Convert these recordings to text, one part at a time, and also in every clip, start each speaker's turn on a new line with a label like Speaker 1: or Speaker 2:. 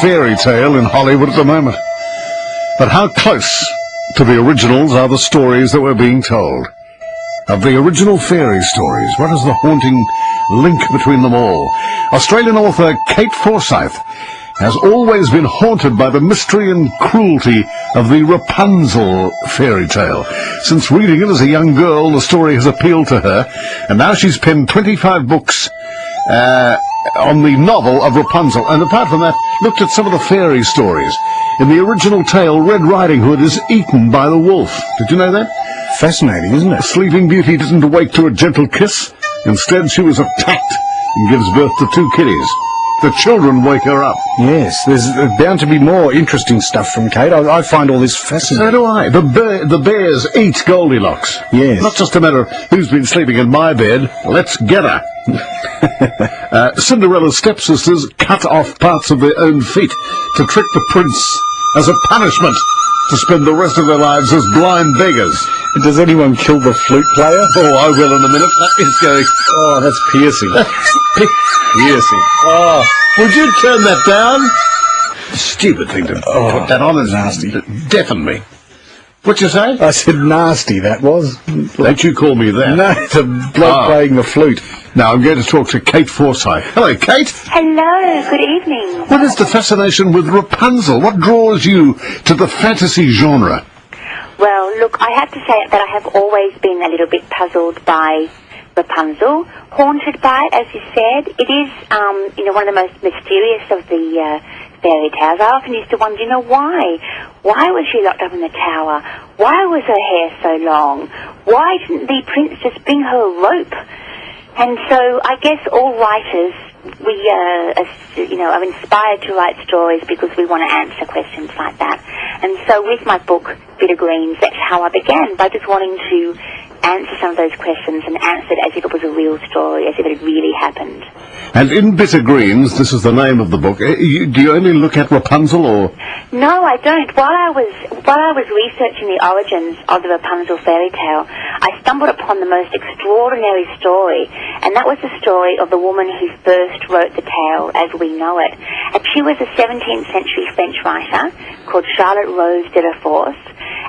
Speaker 1: fairy tale in Hollywood at the moment. But how close to the originals are the stories that we're being told? Of the original fairy stories, what is the haunting link between them all? Australian author Kate Forsyth has always been haunted by the mystery and cruelty of the Rapunzel fairy tale. Since reading it as a young girl, the story has appealed to her, and now she's penned 25 books on the novel of Rapunzel, and apart from that, looked at some of the fairy stories. In the original tale, Red Riding Hood is eaten by the wolf. Did you know that?
Speaker 2: Fascinating, isn't it?
Speaker 1: Sleeping Beauty didn't awake to a gentle kiss. Instead, she was attacked and gives birth to 2 kitties. The children wake her up.
Speaker 2: Yes, there's bound to be more interesting stuff from Kate. I find all this fascinating.
Speaker 1: So do I. The bears eat Goldilocks.
Speaker 2: Yes.
Speaker 1: Not just a matter of who's been sleeping in my bed. Let's get her. Cinderella's stepsisters cut off parts of their own feet to trick the prince as a punishment to spend the rest of their lives as blind beggars.
Speaker 2: Does anyone kill the flute player?
Speaker 1: Oh, I will in a minute. That is going...
Speaker 2: Oh, that's piercing. Piercing.
Speaker 1: Oh, would you turn that down? Stupid thing to put that on. Is
Speaker 2: nasty.
Speaker 1: Deafen me. What'd you say?
Speaker 2: I said nasty, that was.
Speaker 1: Don't you call me that.
Speaker 2: No, the bloke playing the flute.
Speaker 1: Now I'm going to talk to Kate Forsyth. Hello, Kate.
Speaker 3: Hello, good evening.
Speaker 1: What is the fascination with Rapunzel? What draws you to the fantasy genre?
Speaker 3: Well, look, I have to say that I have always been a little bit puzzled by Rapunzel, haunted by it, as you said. It is, one of the most mysterious of the fairy tales. I often used to wonder, why? Why was she locked up in the tower? Why was her hair so long? Why didn't the prince just bring her a rope? And so I guess all writers, we are inspired to write stories because we want to answer questions like that. And so with my book, Bitter Greens, that's how I began, by just wanting to answer some of those questions and answer it as if it was a real story, as if it had really happened.
Speaker 1: And in Bitter Greens, this is the name of the book, do you only look at Rapunzel, or...?
Speaker 3: No, I don't. While I was researching the origins of the Rapunzel fairy tale, I stumbled upon the most extraordinary story, and that was the story of the woman who first wrote the tale as we know it. And she was a 17th century French writer called Charlotte Rose de la Force,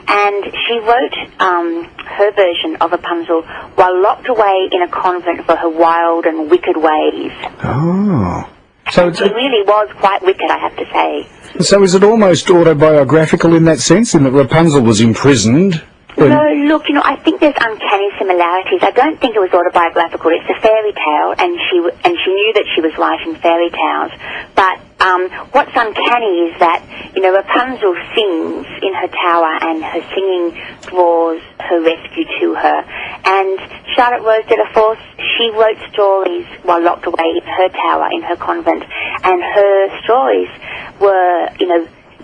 Speaker 3: and she wrote her version of Rapunzel while locked away in a convent for her wild and wicked ways.
Speaker 2: Oh. So
Speaker 3: it really was quite wicked, I have to say.
Speaker 2: So is it almost autobiographical in that sense, in that Rapunzel was imprisoned?
Speaker 3: No, look, I think there's uncanny similarities. I don't think it was autobiographical. It's a fairy tale, and she knew that she was writing fairy tales. But what's uncanny is that, Rapunzel sings in her tower, and her singing draws her rescue to her. And Charlotte Rose de la Force, she wrote stories while locked away in her tower, in her convent, and her stories were,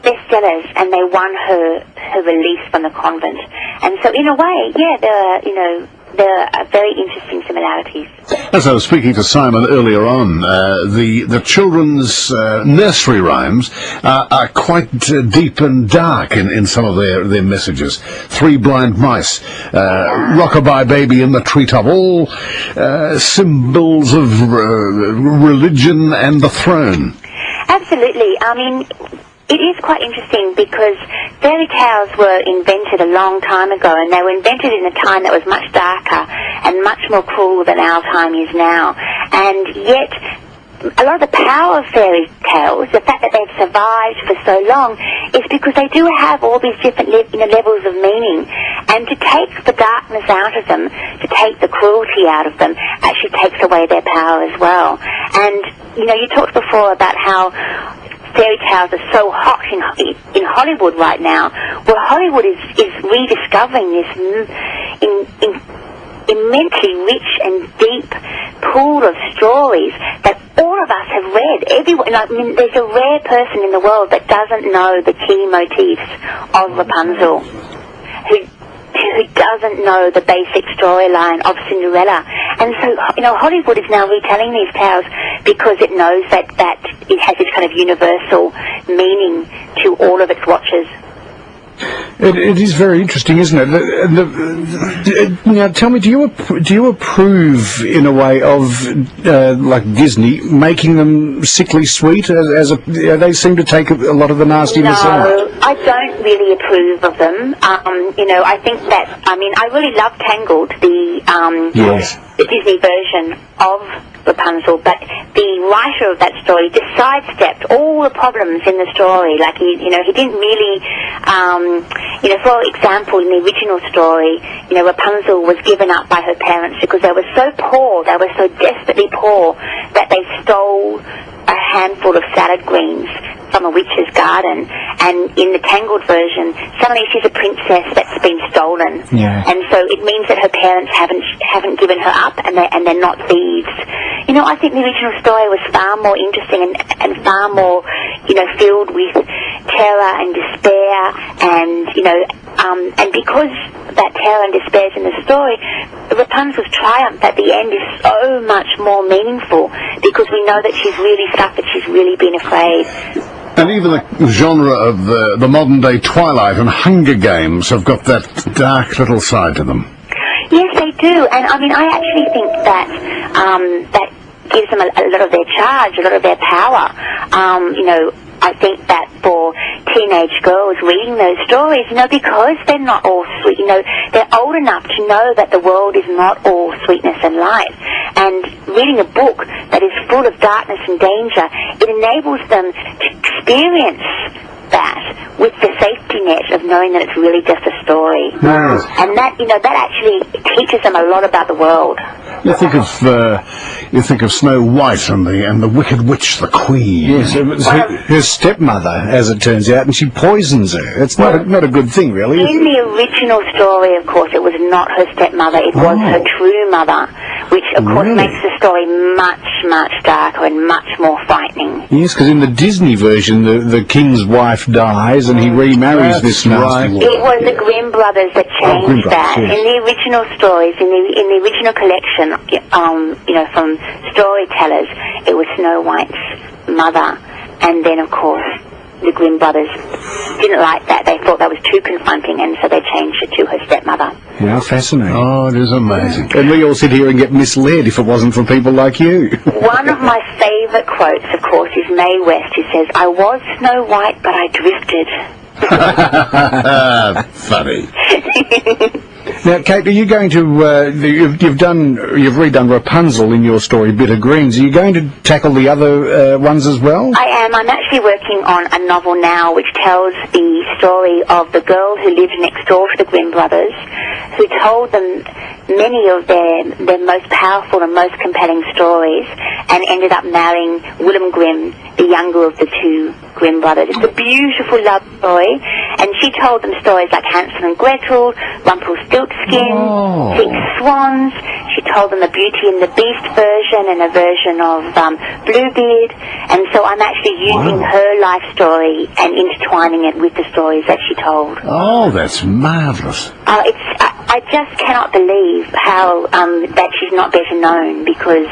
Speaker 3: bestsellers, and they won her release from the convent. And so in a way, yeah, there are very interesting similarities.
Speaker 1: As I was speaking to Simon earlier on, the children's nursery rhymes are quite deep and dark in some of their messages. 3 blind mice, rockabye baby in the treetop, all symbols of religion and the throne.
Speaker 3: Absolutely. I mean, it is quite interesting because fairy tales were invented a long time ago, and they were invented in a time that was much darker and much more cruel than our time is now. And yet, a lot of the power of fairy tales, the fact that they've survived for so long, is because they do have all these different levels of meaning. And to take the darkness out of them, to take the cruelty out of them, actually takes away their power as well. And, you talked before about how fairy tales are so hot in Hollywood right now. Well, Hollywood is rediscovering this immensely rich and deep pool of stories that all of us have read. There's a rare person in the world that doesn't know the key motifs of Rapunzel, who doesn't know the basic storyline of Cinderella. And so, Hollywood is now retelling these tales because it knows that it has this kind of universal meaning to all of its watchers.
Speaker 2: It is very interesting, isn't it? Now, tell me, do you approve in a way of like Disney making them sickly sweet? They seem to take a lot of the nastiness out.
Speaker 3: No, I don't really approve of them. I think that I really love Tangled,
Speaker 2: Yes.
Speaker 3: the Disney version of Rapunzel, but the writer of that story just sidestepped all the problems in the story. Like he didn't really, for example, in the original story, Rapunzel was given up by her parents because they were so poor, they were so desperately poor that they stole a handful of salad greens from a witch's garden, and in the Tangled version, suddenly she's a princess that's been stolen, and so it means that her parents haven't given her up, and they're not thieves. I think the original story was far more interesting and far more, filled with terror and despair, and because that terror and despair is in the story, Rapunzel's triumph at the end is so much more meaningful because we know that she's really suffered, she's really been afraid.
Speaker 1: And even the genre of the modern-day Twilight and Hunger Games have got that dark little side to them.
Speaker 3: Yes, they do, and I actually think that that gives them a lot of their charge, a lot of their power. I think that for teenage girls reading those stories, because they're not all sweet, they're old enough to know that the world is not all sweetness and light. And reading a book that is full of darkness and danger, it enables them to experience that with the safety net of knowing that it's really just a story.
Speaker 1: Yes.
Speaker 3: And that, that actually teaches them a lot about the world.
Speaker 1: You think of Snow White and the Wicked Witch, the Queen.
Speaker 2: Yes, it was her stepmother, as it turns out, and she poisons her. It's not a good thing, really.
Speaker 3: In the original story, of course, it was not her stepmother. It was her true mother, which, of course, makes the story much, much darker and much more frightening.
Speaker 2: Yes, because in the Disney version, the king's wife dies and he remarries this nasty woman.
Speaker 3: It was the Grimm brothers that changed that.
Speaker 2: Yes.
Speaker 3: In the original stories, in the original collection, from storytellers, it was Snow White's mother, and then, of course, the Grimm brothers didn't like that. They thought that was too confronting, and so they changed it to her stepmother.
Speaker 2: How fascinating.
Speaker 1: Oh, it is amazing.
Speaker 2: And we all sit here and get misled if it wasn't for people like you.
Speaker 3: One of my favourite quotes, of course, is Mae West, who says, "I was Snow White, but I drifted."
Speaker 1: Funny.
Speaker 2: Now, Kate, are you going to, you've redone Rapunzel in your story, Bitter Greens. Are you going to tackle the other ones as well?
Speaker 3: I am. I'm actually working on a novel now which tells the story of the girl who lived next door to the Grimm brothers, who told them many of their most powerful and most compelling stories, and ended up marrying Willem Grimm, the younger of the two Grimm brothers. It's a beautiful love story, and she told them stories like Hansel and Gretel, Rumpelstiltskin, Six Swans. She told them the Beauty and the Beast version and a version of Bluebeard, and so I'm actually using her life story and intertwining it with the stories that she told.
Speaker 1: Oh, that's marvellous.
Speaker 3: I just cannot believe how that she's not better known, because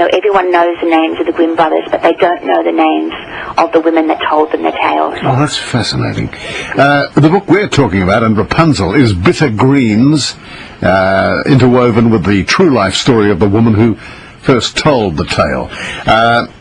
Speaker 3: everyone knows the names of the Grimm brothers, but they don't know the names of the women that told them the tales.
Speaker 1: Oh, that's fascinating. The book we're talking about, and Rapunzel, is Bitter Greens, interwoven with the true life story of the woman who first told the tale.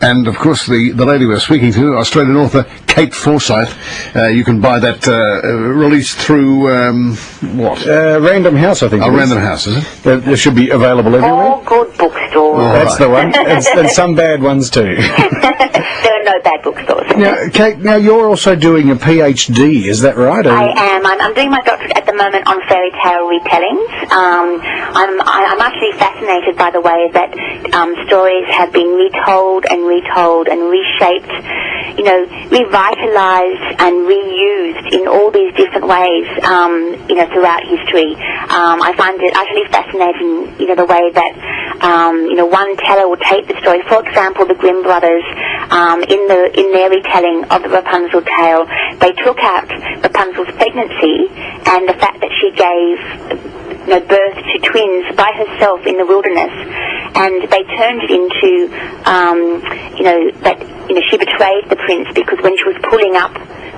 Speaker 1: And, of course, the lady we're speaking to, Australian author Kate Forsyth. You can buy that released through,
Speaker 2: Random House, I think.
Speaker 1: Random House, is it?
Speaker 2: It should be available everywhere.
Speaker 3: All good bookstores.
Speaker 2: That's the one. And some bad ones, too.
Speaker 3: There are no bad bookstores.
Speaker 2: Now, Kate, you're also doing a PhD, is that right?
Speaker 3: I am. I'm doing my doctorate at the moment on fairy tale retellings. I'm actually fascinated by the way that stories have been retold and reshaped, revitalized and reused in all these different ways, throughout history. I find it utterly fascinating, the way that, one teller will take the story. For example, the Grimm brothers, in their retelling of the Rapunzel tale, they took out Rapunzel's pregnancy and the fact that she gave birth to twins by herself in the wilderness, and they turned it into, that she betrayed the prince, because when she was pulling up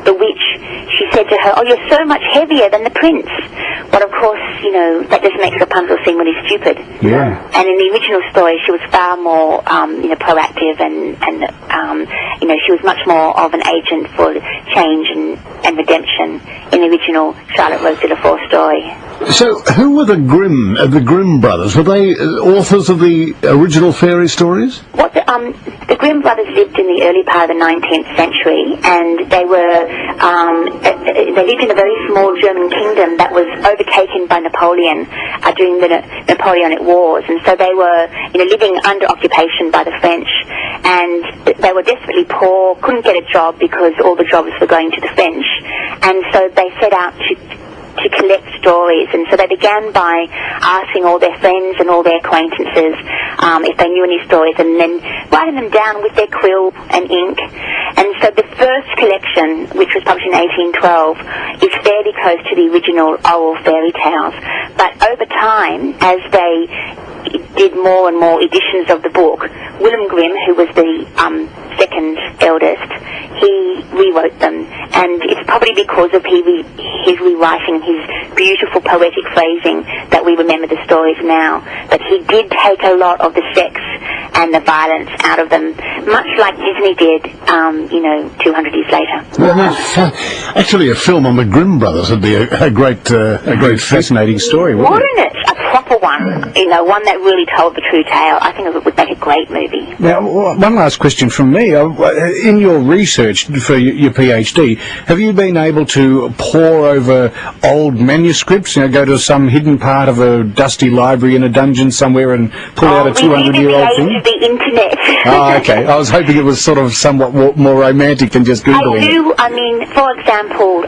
Speaker 3: the witch, she said to her, "Oh, you're so much heavier than the prince." But of course, that just makes Rapunzel seem really stupid.
Speaker 2: Yeah.
Speaker 3: And in the original story, she was far more, proactive and she was much more of an agent for change and redemption in the original Charlotte Rose de la Force story.
Speaker 1: So, who were the Grimm brothers? Were they authors of the original fairy stories?
Speaker 3: The Grimm brothers lived in the early part of the 19th century, and they lived in a very small German kingdom that was overtaken by Napoleon during the Napoleonic Wars, and so they were, living under occupation by the French, and they were desperately poor, couldn't get a job because all the jobs were going to the French, and so they set out to collect stories, and so they began by asking all their friends and all their acquaintances if they knew any stories, and then writing them down with their quill and ink. And so the first collection, which was published in 1812, is fairly close to the original oral fairy tales, but over time, as they did more and more editions of the book, William Grimm, who was the second eldest, he rewrote them, and it's probably because of his rewriting, his beautiful poetic phrasing, that we remember the stories now. But he did take a lot of the sex and the violence out of them, much like Disney did, 200 years later.
Speaker 1: Well, actually, a film on the Grimm brothers would be a great
Speaker 2: fascinating story, wouldn't it?
Speaker 3: A proper one, one that really told the true tale. I think it would make a great movie.
Speaker 2: Now, one last question from me. In your research for your PhD, have you been able to pore over old manuscripts, go to some hidden part of a dusty library in a dungeon somewhere and pull out a 200-year-old thing?
Speaker 3: The internet.
Speaker 2: Oh, okay. I was hoping it was sort of somewhat more romantic than just Googling it.
Speaker 3: For example,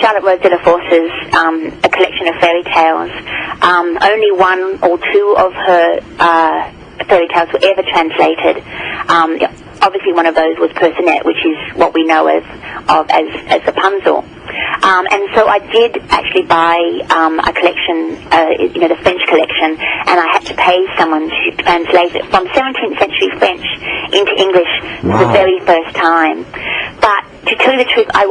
Speaker 3: Charlotte Rose de la Force's a collection of fairy tales. Only one or two of her fairy tales were ever translated. Obviously, one of those was Personette, which is what we know as Rapunzel. And so I did actually buy a collection, the French collection, and I had to pay someone to translate it from 17th century French into English for the very first time. But to tell you the truth, I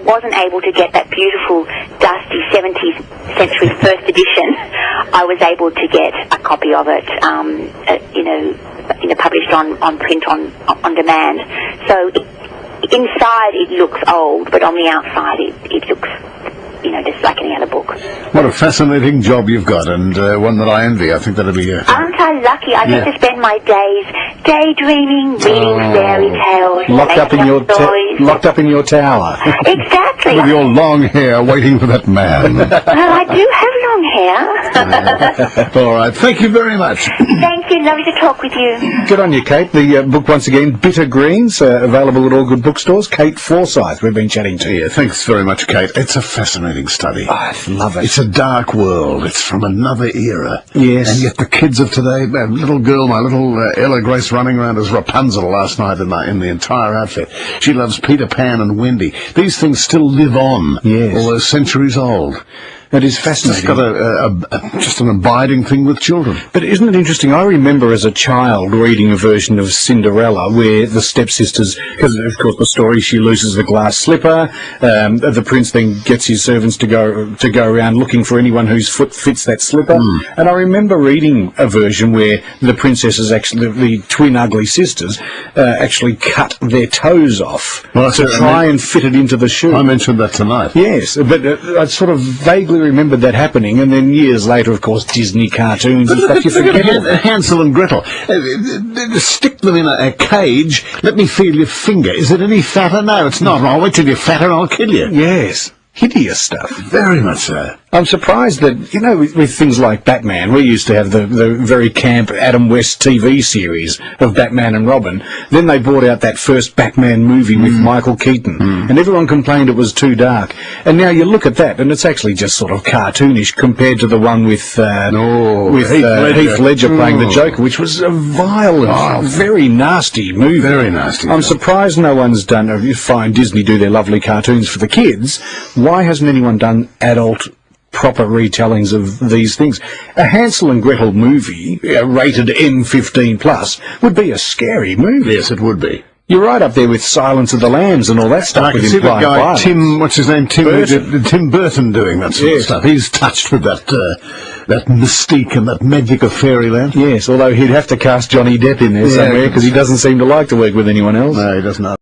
Speaker 3: wasn't able to get that beautiful, dusty 17th century first edition. I was able to get a copy of it, published on print on demand. So inside it looks old, but on the outside it looks, just like any other book.
Speaker 1: What a fascinating job you've got, and one that I envy. I think that'd be
Speaker 3: Aren't I lucky? I get to spend my days daydreaming, reading fairy tales,
Speaker 2: locked up in your tower.
Speaker 3: Exactly.
Speaker 1: With your long hair waiting for that man.
Speaker 3: Well, I do have long hair.
Speaker 1: All right, thank you very much.
Speaker 3: Thank you, lovely to talk with you.
Speaker 2: Good on you, Kate. The book, once again, Bitter Greens, available at all good bookstores. Kate Forsyth, we've been chatting to.
Speaker 1: Yeah, thanks very much, Kate. It's a fascinating study.
Speaker 2: I love it.
Speaker 1: It's a dark world. It's from another era.
Speaker 2: Yes.
Speaker 1: And yet the kids of today, my little girl, my little Ella Grace running around as Rapunzel last night in the entire outfit. She loves Peter Pan and Wendy. These things still live on.
Speaker 2: Yes.
Speaker 1: Although centuries old.
Speaker 2: It is fascinating.
Speaker 1: It's got just an abiding thing with children.
Speaker 2: But isn't it interesting? I remember as a child reading a version of Cinderella where the stepsisters, because of course the story, she loses the glass slipper, the prince then gets his servants to go around looking for anyone whose foot fits that slipper. And I remember reading a version where the princesses, actually, the twin ugly sisters, actually cut their toes off to try and fit it into the shoe.
Speaker 1: I mentioned that tonight.
Speaker 2: Yes, but I sort of vaguely remembered that happening, and then years later, of course, Disney cartoons and stuff, you forget
Speaker 1: Hansel and Gretel. Stick them in a cage, let me feel your finger. Is it any fatter? No, it's not. I'll wait till you're fatter and I'll kill you.
Speaker 2: Yes. Hideous stuff.
Speaker 1: Very much so.
Speaker 2: I'm surprised that, with things like Batman, we used to have the very camp Adam West TV series of Batman and Robin. Then they brought out that first Batman movie with Michael Keaton, and everyone complained it was too dark. And now you look at that, and it's actually just sort of cartoonish compared to the one with Heath Ledger playing the Joker, which was a violent, very nasty movie.
Speaker 1: Very nasty.
Speaker 2: I'm surprised no one's done. You find Disney do their lovely cartoons for the kids. Why hasn't anyone done adult proper retellings of these things? A Hansel and Gretel movie, rated M15+, would be a scary movie.
Speaker 1: Yes, it would be.
Speaker 2: You're right up there with Silence of the Lambs and all that
Speaker 1: And
Speaker 2: stuff
Speaker 1: I can
Speaker 2: with
Speaker 1: see that
Speaker 2: implied
Speaker 1: guy,
Speaker 2: violence.
Speaker 1: Tim, what's his name? Tim
Speaker 2: Burton.
Speaker 1: Tim Burton doing that sort of
Speaker 2: Yes.
Speaker 1: stuff. He's touched with that mystique and that magic of fairyland.
Speaker 2: Yes, although he'd have to cast Johnny Depp in there somewhere because he doesn't seem to like to work with anyone else.
Speaker 1: No, he does not.